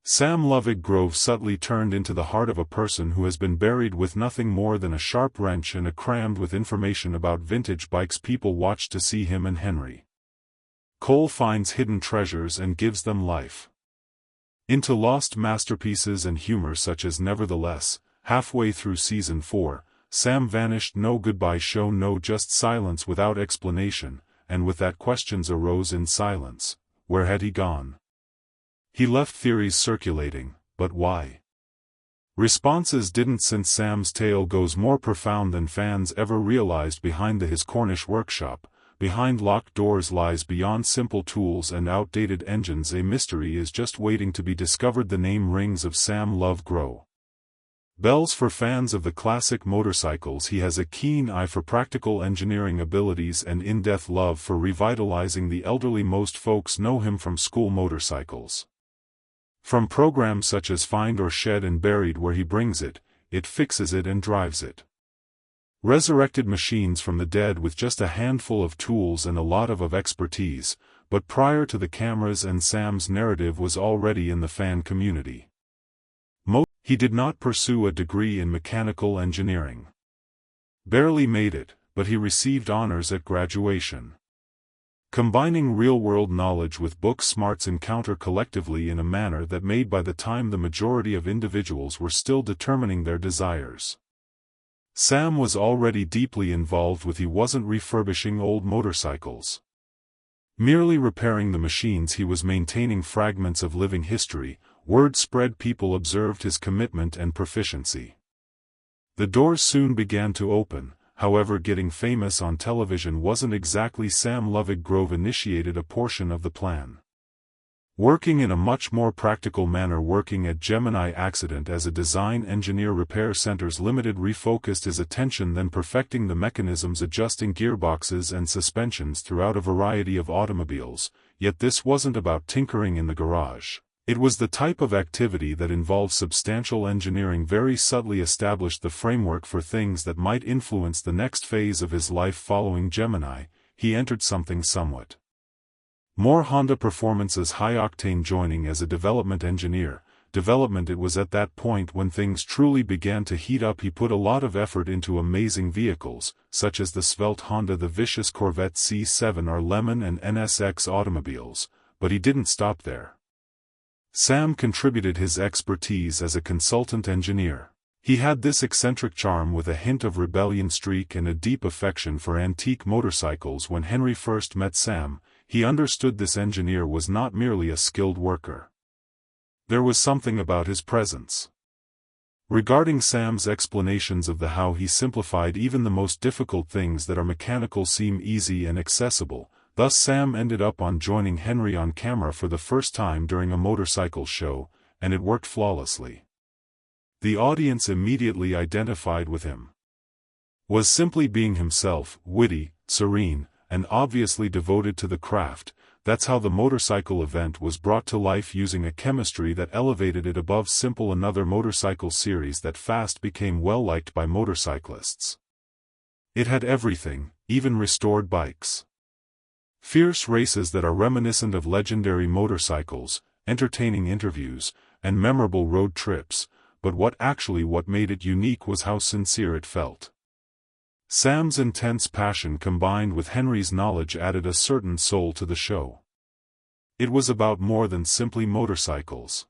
Sam Lovegrove subtly turned into the heart of a person who has been buried with nothing more than a sharp wrench and crammed with information about vintage bikes. People watch to see him and Henry Cole finds hidden treasures and gives them life. Into lost masterpieces and humor such as Nevertheless. Halfway through Season 4, Sam vanished. No goodbye show, no just silence without explanation, and with that questions arose in silence. Where had he gone? He left theories circulating, but why? Responses didn't, since Sam's tale goes more profound than fans ever realized. Behind his Cornish workshop, behind locked doors, lies beyond simple tools and outdated engines. A mystery is just waiting to be discovered. The name rings of Sam Lovegrove bells for fans of the classic motorcycles. He has a keen eye for practical engineering abilities and in-depth love for revitalizing the elderly. Most folks know him from school motorcycles. From programs such as Find or Shed and Buried, where he brings it fixes it and drives it. Resurrected machines from the dead with just a handful of tools and a lot of expertise, but prior to the cameras and Sam's narrative was already in the fan community. He did not pursue a degree in mechanical engineering. Barely made it, but he received honors at graduation. Combining real-world knowledge with book smarts encounter collectively in a manner that made by the time the majority of individuals were still determining their desires. Sam was already deeply involved with. He wasn't refurbishing old motorcycles, merely repairing the machines. He was maintaining fragments of living history. Word spread, people observed his commitment and proficiency. The doors soon began to open. However, getting famous on television wasn't exactly Sam Lovegrove initiated a portion of the plan. Working in a much more practical manner, working at Gemini Accident as a design engineer, Repair Centers Limited, refocused his attention, then perfecting the mechanisms, adjusting gearboxes and suspensions throughout a variety of automobiles. Yet this wasn't about tinkering in the garage. It was the type of activity that involved substantial engineering. Very subtly established the framework for things that might influence the next phase of his life. Following Gemini, he entered something somewhat more Honda Performance's high-octane, joining as a development engineer. It was at that point when things truly began to heat up. He put a lot of effort into amazing vehicles, such as the svelte Honda, the vicious Corvette C7R Lemon and NSX automobiles, but he didn't stop there. Sam contributed his expertise as a consultant engineer. He had this eccentric charm with a hint of rebellion streak and a deep affection for antique motorcycles. When Henry first met Sam, he understood this engineer was not merely a skilled worker. There was something about his presence. Regarding Sam's explanations of the how, he simplified even the most difficult things that are mechanical seem easy and accessible. Thus Sam ended up on joining Henry on camera for the first time during a motorcycle show, and it worked flawlessly. The audience immediately identified with him. Was simply being himself, witty, serene, and obviously devoted to the craft. That's how the motorcycle event was brought to life, using a chemistry that elevated it above simple. Another motorcycle series that fast became well-liked by motorcyclists. It had everything, even restored bikes. Fierce races that are reminiscent of legendary motorcycles, entertaining interviews, and memorable road trips, but what made it unique was how sincere it felt. Sam's intense passion combined with Henry's knowledge added a certain soul to the show. It was about more than simply motorcycles.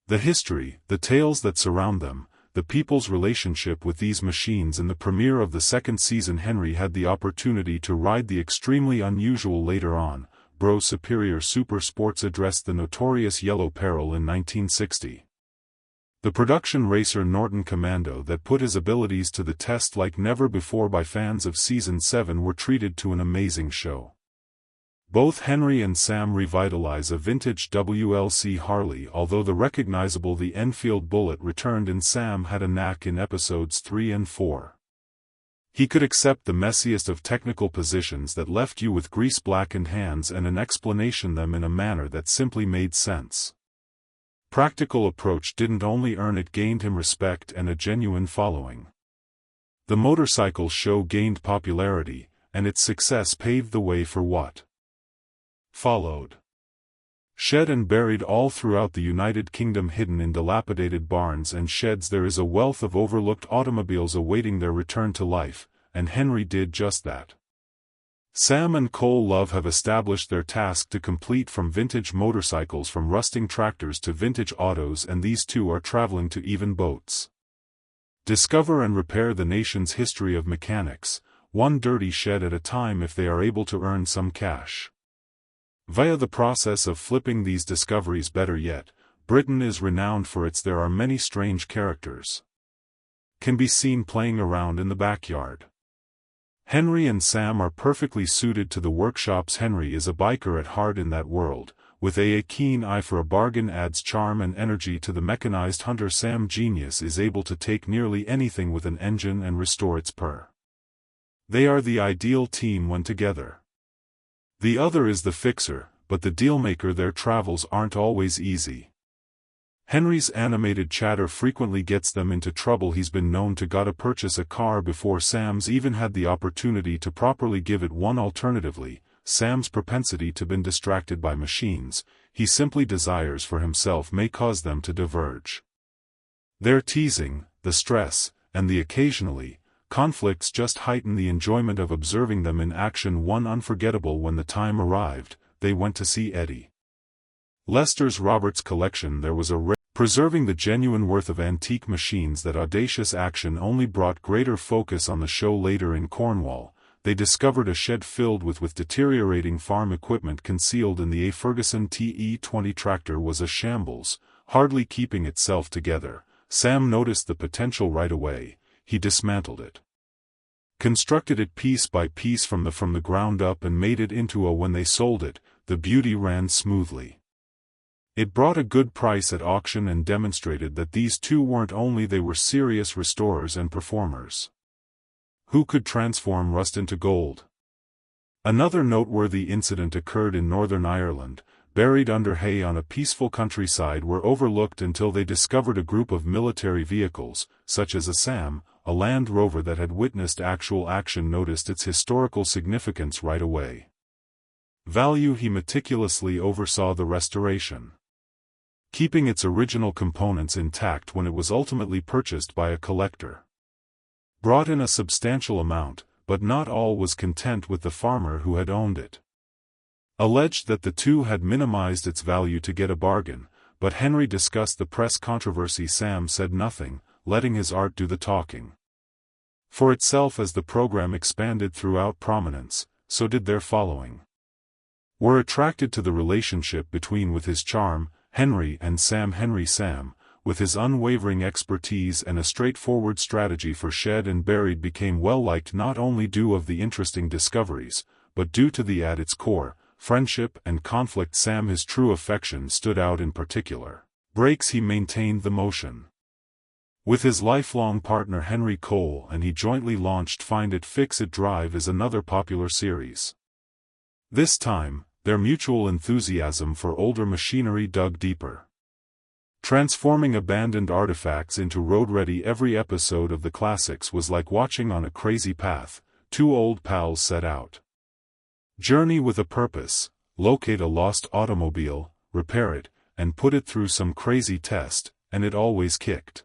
The history, the tales that surround them, the people's relationship with these machines. In the premiere of the second season, Henry had the opportunity to ride the extremely unusual Later On, Bro Superior Super Sports, addressed the notorious Yellow Peril in 1960. The production racer Norton Commando that put his abilities to the test like never before by fans of Season 7 were treated to an amazing show. Both Henry and Sam revitalize a vintage WLC Harley, although the recognizable the Enfield Bullet returned, and Sam had a knack in episodes 3 and 4. He could accept the messiest of technical positions that left you with grease-blackened hands and an explanation them in a manner that simply made sense. Practical approach didn't only earn it gained him respect and a genuine following. The motorcycle show gained popularity, and its success paved the way for what followed. Shed and buried all throughout the United Kingdom, hidden in dilapidated barns and sheds, there is a wealth of overlooked automobiles awaiting their return to life, and Henry did just that. Sam and Cole Love have established their task to complete, from vintage motorcycles from rusting tractors to vintage autos, and these two are traveling to even boats. Discover and repair the nation's history of mechanics, one dirty shed at a time, if they are able to earn some cash. Via the process of flipping these discoveries, better yet, Britain is renowned for its there are many strange characters. Can be seen playing around in the backyard. Henry and Sam are perfectly suited to the workshops. Henry is a biker at heart in that world, with a keen eye for a bargain adds charm and energy to the mechanized hunter. Sam, genius, is able to take nearly anything with an engine and restore its purr. They are the ideal team when together. The other is the fixer, but the dealmaker. Their travels aren't always easy. Henry's animated chatter frequently gets them into trouble. He's been known to gotta purchase a car before Sam's even had the opportunity to properly give it one. Alternatively, Sam's propensity to be distracted by machines he simply desires for himself may cause them to diverge. Their teasing, the stress, and the occasionally conflicts just heighten the enjoyment of observing them in action. One unforgettable when the time arrived, they went to see Eddie Lester's Roberts collection. There was a preserving the genuine worth of antique machines. That audacious action only brought greater focus on the show. Later in Cornwall, they discovered a shed filled with deteriorating farm equipment concealed in the A. Ferguson TE-20 tractor was a shambles, hardly keeping itself together. Sam noticed the potential right away. He dismantled it, constructed it piece by piece from the ground up, and made it into a. When they sold it, the beauty ran smoothly. It brought a good price at auction and demonstrated that these two weren't only, they were serious restorers and performers who could transform rust into gold. Another noteworthy incident occurred in Northern Ireland. Buried under hay on a peaceful countryside, were overlooked until they discovered a group of military vehicles, such as a Sam, a Land Rover that had witnessed actual action. Noticed its historical significance right away. Value. He meticulously oversaw the restoration, keeping its original components intact when it was ultimately purchased by a collector. Brought in a substantial amount, but not all was content with the farmer who had owned it. Alleged that the two had minimized its value to get a bargain, but Henry discussed the press controversy. Sam said nothing, letting his art do the talking for itself. As the program expanded throughout prominence, so did their following. Were attracted to the relationship between with his charm, Henry and Sam. Henry Sam, with his unwavering expertise and a straightforward strategy for shed and buried, became well liked, not only due of the interesting discoveries, but due to the at its core, friendship and conflict. Sam, his true affection stood out in particular. Breaks. He maintained the motion with his lifelong partner Henry Cole, and he jointly launched Find It Fix It Drive as another popular series. This time, their mutual enthusiasm for older machinery dug deeper, transforming abandoned artifacts into road-ready. Every episode of the classics was like watching on a crazy path. Two old pals set out. Journey with a purpose, locate a lost automobile, repair it, and put it through some crazy test, and it always kicked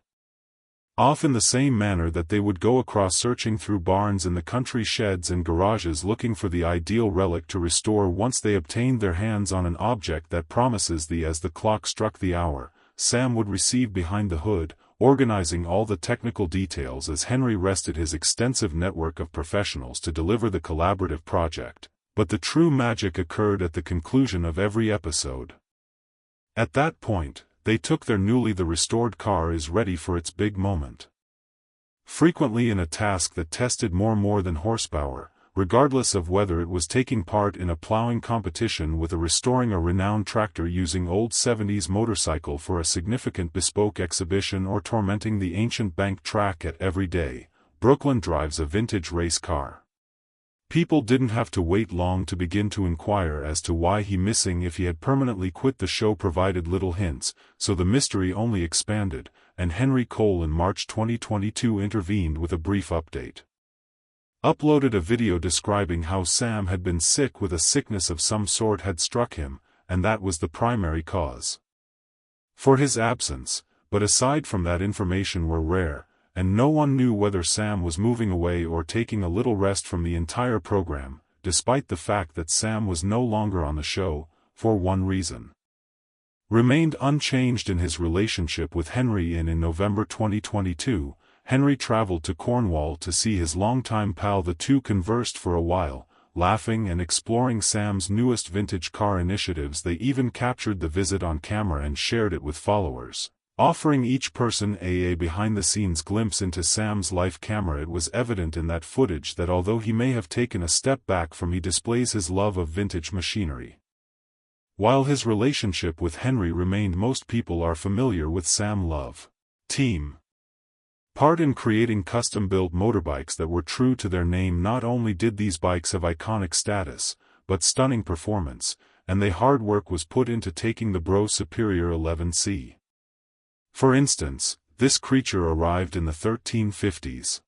off in the same manner that they would go across, searching through barns in the country, sheds and garages, looking for the ideal relic to restore. Once they obtained their hands on an object that promises as the clock struck the hour, Sam would receive behind the hood, organizing all the technical details as Henry rested his extensive network of professionals to deliver the collaborative project. But the true magic occurred at the conclusion of every episode. At that point, they took their the restored car is ready for its big moment. Frequently in a task that tested more than horsepower, regardless of whether it was taking part in a plowing competition with restoring a renowned tractor, using old 70s motorcycle for a significant bespoke exhibition, or tormenting the ancient bank track at every day, Brooklyn drives a vintage race car. People didn't have to wait long to begin to inquire as to why he missing. If he had permanently quit, the show provided little hints, so the mystery only expanded, and Henry Cole in March 2022 intervened with a brief update. Uploaded a video describing how Sam had been sick with a sickness of some sort had struck him, and that was the primary cause for his absence, but aside from that information were rare, and no one knew whether Sam was moving away or taking a little rest from the entire program, despite the fact that Sam was no longer on the show, for one reason. Remained unchanged in his relationship with Henry. In November 2022, Henry traveled to Cornwall to see his longtime pal. The two conversed for a while, laughing and exploring Sam's newest vintage car initiatives. They even captured the visit on camera and shared it with followers, offering each person a behind-the-scenes glimpse into Sam's life. Camera. It was evident in that footage that although he may have taken a step back he displays his love of vintage machinery. While his relationship with Henry remained, most people are familiar with Sam Lovegrove's team. Part in creating custom-built motorbikes that were true to their name. Not only did these bikes have iconic status, but stunning performance, and hard work was put into taking the Bro Superior 11C. For instance, this creature arrived in the 1350s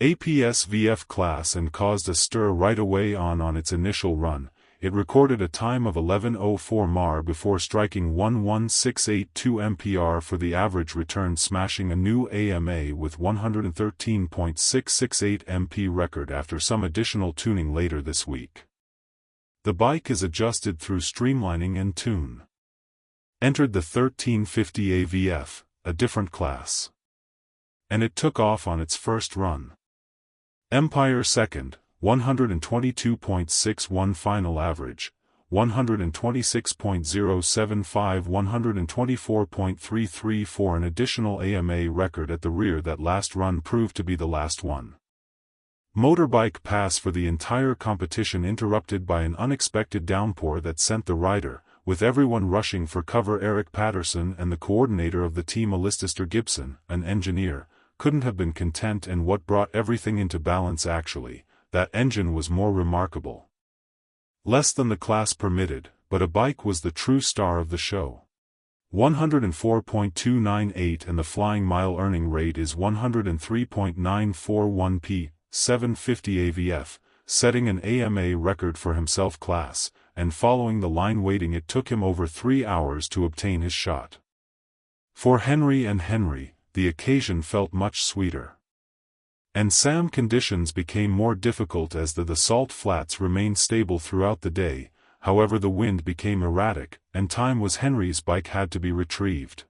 APS VF class and caused a stir right away on its initial run. It recorded a time of 11:04 mar before striking 11682 mpr for the average return, smashing a new AMA with 113.668 MP record after some additional tuning later this week. The bike is adjusted through streamlining and tune. Entered the 1350 AVF, a different class. And it took off on its first run. Empire second, 122.61 final average, 126.075, 124.33 for an additional AMA record at the rear. That last run proved to be the last one. Motorbike pass for the entire competition interrupted by an unexpected downpour that sent the rider, with everyone rushing for cover. Eric Patterson and the coordinator of the team, Alistair Gibson, an engineer, couldn't have been content, and what brought everything into balance actually, that engine was more remarkable. Less than the class permitted, but a bike was the true star of the show. 104.298 and the flying mile earning rate is 103.941 p. 750 AVF, setting an AMA record for himself. Class, and following the line waiting, it took him over 3 hours to obtain his shot. For Henry, the occasion felt much sweeter. And Sam, conditions became more difficult as the salt flats remained stable throughout the day. However, the wind became erratic, and time was Henry's bike had to be retrieved,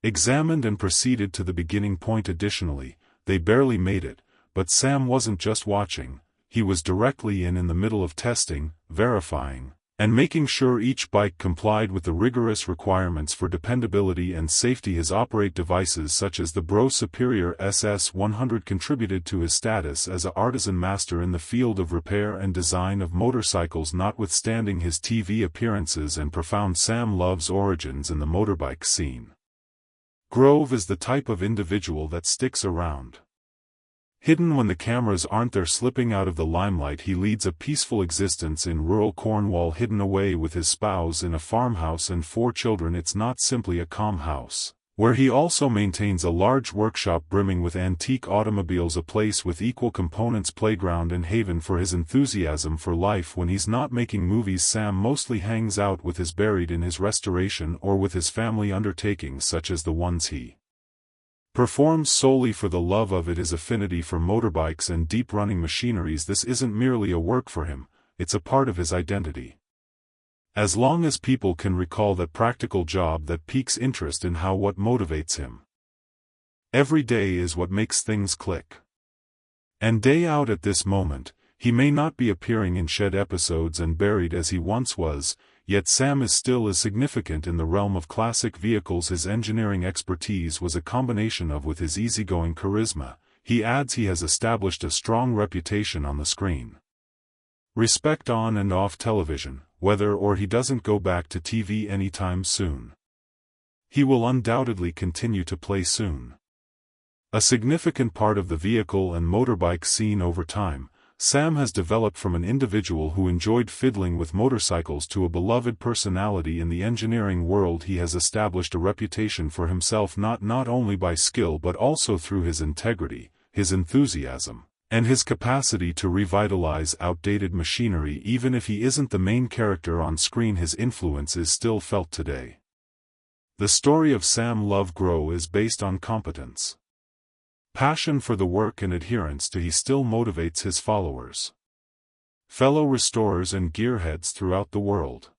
examined and proceeded to the beginning point. Additionally, they barely made it, but Sam wasn't just watching, he was directly in the middle of testing, verifying, and making sure each bike complied with the rigorous requirements for dependability and safety. His operate devices such as the Bro Superior SS100 contributed to his status as an artisan master in the field of repair and design of motorcycles. Notwithstanding his TV appearances and profound, Sam Love's origins in the motorbike scene. Grove is the type of individual that sticks around. Hidden when the cameras aren't there, slipping out of the limelight. He leads a peaceful existence in rural Cornwall, hidden away with his spouse in a farmhouse and 4 children. It's not simply a calm house, where he also maintains a large workshop brimming with antique automobiles, a place with equal components, playground and haven for his enthusiasm for life. When he's not making movies, Sam mostly hangs out with his buried in his restoration or with his family undertakings such as the ones he performs solely for the love of it. His affinity for motorbikes and deep-running machineries. This isn't merely a work for him, it's a part of his identity. As long as people can recall that practical job that piques interest in what motivates him. Every day is what makes things click. And day out. At this moment, he may not be appearing in shed episodes and buried as he once was, yet Sam is still as significant in the realm of classic vehicles. His engineering expertise was a combination of with his easygoing charisma. He adds he has established a strong reputation on the screen. Respect on and off television, whether or he doesn't go back to TV anytime soon. He will undoubtedly continue to play soon. A significant part of the vehicle and motorbike scene over time, Sam has developed from an individual who enjoyed fiddling with motorcycles to a beloved personality in the engineering world. He has established a reputation for himself not only by skill but also through his integrity, his enthusiasm, And his capacity to revitalize outdated machinery. Even if he isn't the main character on screen, his influence is still felt today. The story of Sam Lovegrove is based on competence, passion for the work, and adherence to he still motivates his followers, fellow restorers and gearheads throughout the world.